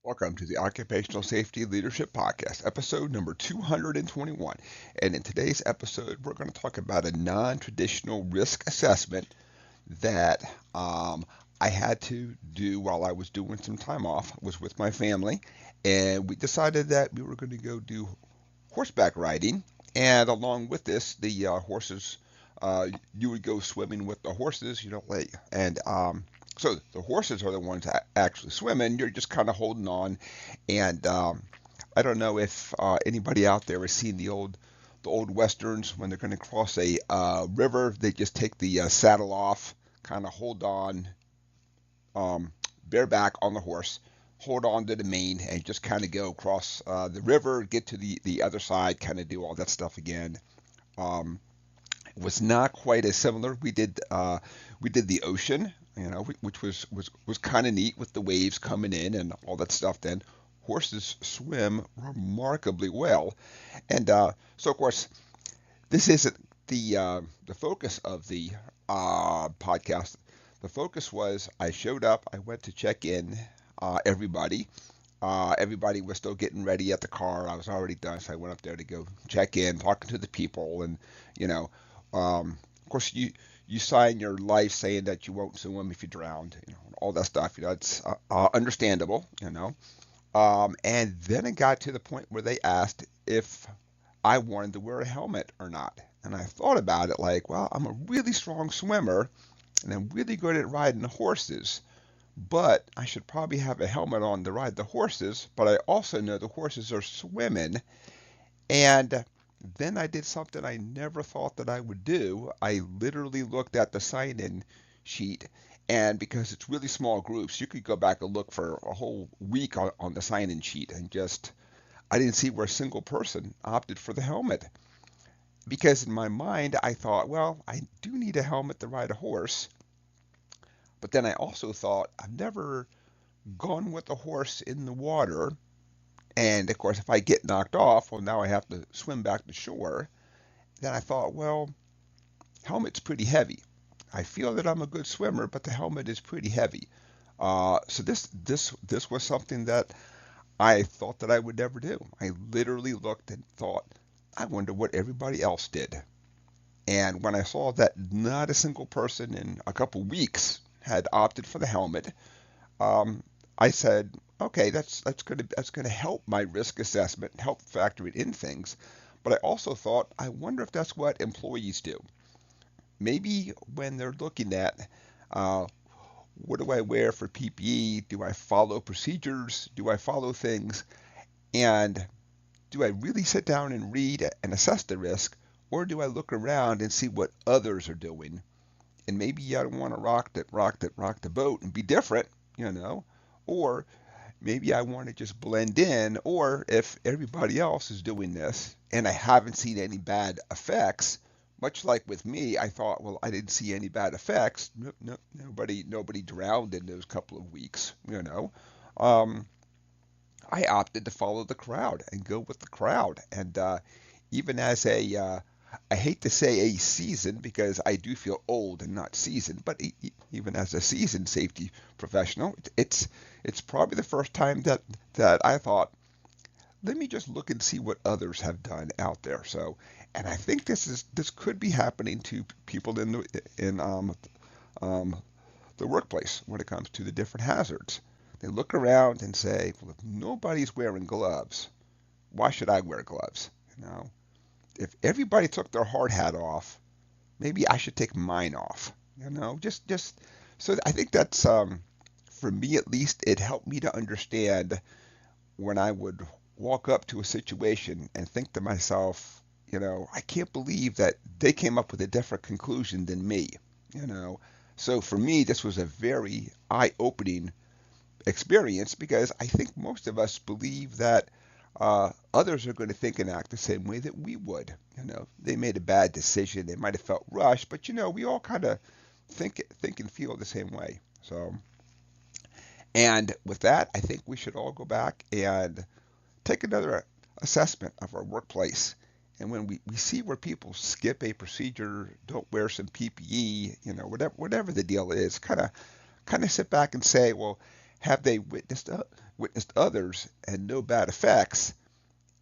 Welcome to the Occupational Safety Leadership Podcast, episode number 221. And in today's episode, we're going to talk about a non traditional risk assessment that I had to do while I was doing some time off. I was with my family, and we decided that we were going to go do horseback riding. And along with this, the horses, you would go swimming with the horses, like, and so the horses are the ones actually swimming. You're just kind of holding on, and I don't know if anybody out there has seen the old westerns when they're going to cross a river. They just take the saddle off, kind of hold on, bareback on the horse, hold on to the mane, and just kind of go across the river, get to the other side, kind of do all that stuff again. Um, it was not quite as similar. We did the ocean, which was kind of neat with the waves coming in and all that stuff. Then horses swim remarkably well, and so of course this isn't the focus of the podcast. The focus was I showed up, I went to check in everybody. Everybody was still getting ready at the car. I was already done, so I went up there to go check in, talking to the people, and you know, of course you sign your life saying that you won't swim if you drowned, all that stuff. It's understandable. And then it got to the point where they asked if I wanted to wear a helmet or not. And I thought about it like, well, I'm a really strong swimmer and I'm really good at riding the horses, but I should probably have a helmet on to ride the horses. But I also know the horses are swimming. And then I did something I never thought that I would do. I literally looked at the sign in sheet, and because it's really small groups, you could go back and look for a whole week on the sign in sheet, and just I didn't see where a single person opted for the helmet. Because in my mind, I thought, well, I do need a helmet to ride a horse. But then I also thought, I've never gone with a horse in the water. And of course, if I get knocked off, well, now I have to swim back to shore. Then I thought, well, helmet's pretty heavy. I feel that I'm a good swimmer, but the helmet is pretty heavy. So this was something that I thought that I would never do. I literally looked and thought, I wonder what everybody else did. And when I saw that not a single person in a couple weeks had opted for the helmet, I said, okay, that's gonna help my risk assessment, help factor it in things. But I also thought, I wonder if that's what employees do. Maybe when they're looking at uh, what do I wear for PPE? Do I follow procedures? Do I follow things? And do I really sit down and read and assess the risk, or do I look around and see what others are doing? And maybe I don't want to rock the boat and be different, you know, or maybe I want to just blend in, or if everybody else is doing this and I haven't seen any bad effects, much like with me, I thought, well, I didn't see any bad effects. No, no, nobody drowned in those couple of weeks. Um, I opted to follow the crowd and go with the crowd. And even as I hate to say a seasoned because I do feel old and not seasoned, but even as a seasoned safety professional, it's probably the first time that I thought, let me just look and see what others have done out there. So, and I think this could be happening to people in the workplace when it comes to the different hazards. They look around and say, well, if nobody's wearing gloves, why should I wear gloves? If everybody took their hard hat off, maybe I should take mine off. Just so I think that's for me at least, it helped me to understand when I would walk up to a situation and think to myself, I can't believe that they came up with a different conclusion than me. You know, so for me, this was a very eye-opening experience because I think most of us believe that others are going to think and act the same way that we would. They made a bad decision, they might have felt rushed, but we all kind of think and feel the same way. So, and with that, I think we should all go back and take another assessment of our workplace. And when we see where people skip a procedure, don't wear some PPE, whatever the deal is, kind of sit back and say, well, Have they witnessed others and no bad effects,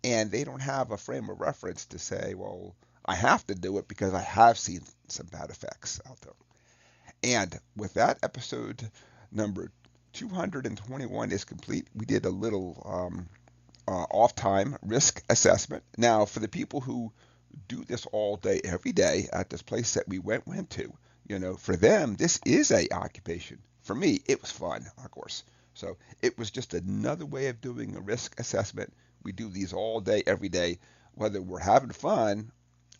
and they don't have a frame of reference to say, well, I have to do it because I have seen some bad effects out there. And with that, episode number 221 is complete. We did a little off time risk assessment. Now, for the people who do this all day, every day at this place that we went to, for them, this is a occupation. For me, it was fun, of course. So it was just another way of doing a risk assessment. We do these all day, every day, whether we're having fun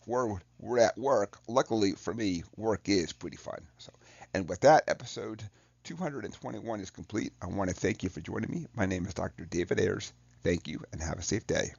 or we're at work. Luckily for me, work is pretty fun. So, and with that, episode 221 is complete. I want to thank you for joining me. My name is Dr. David Ayers. Thank you and have a safe day.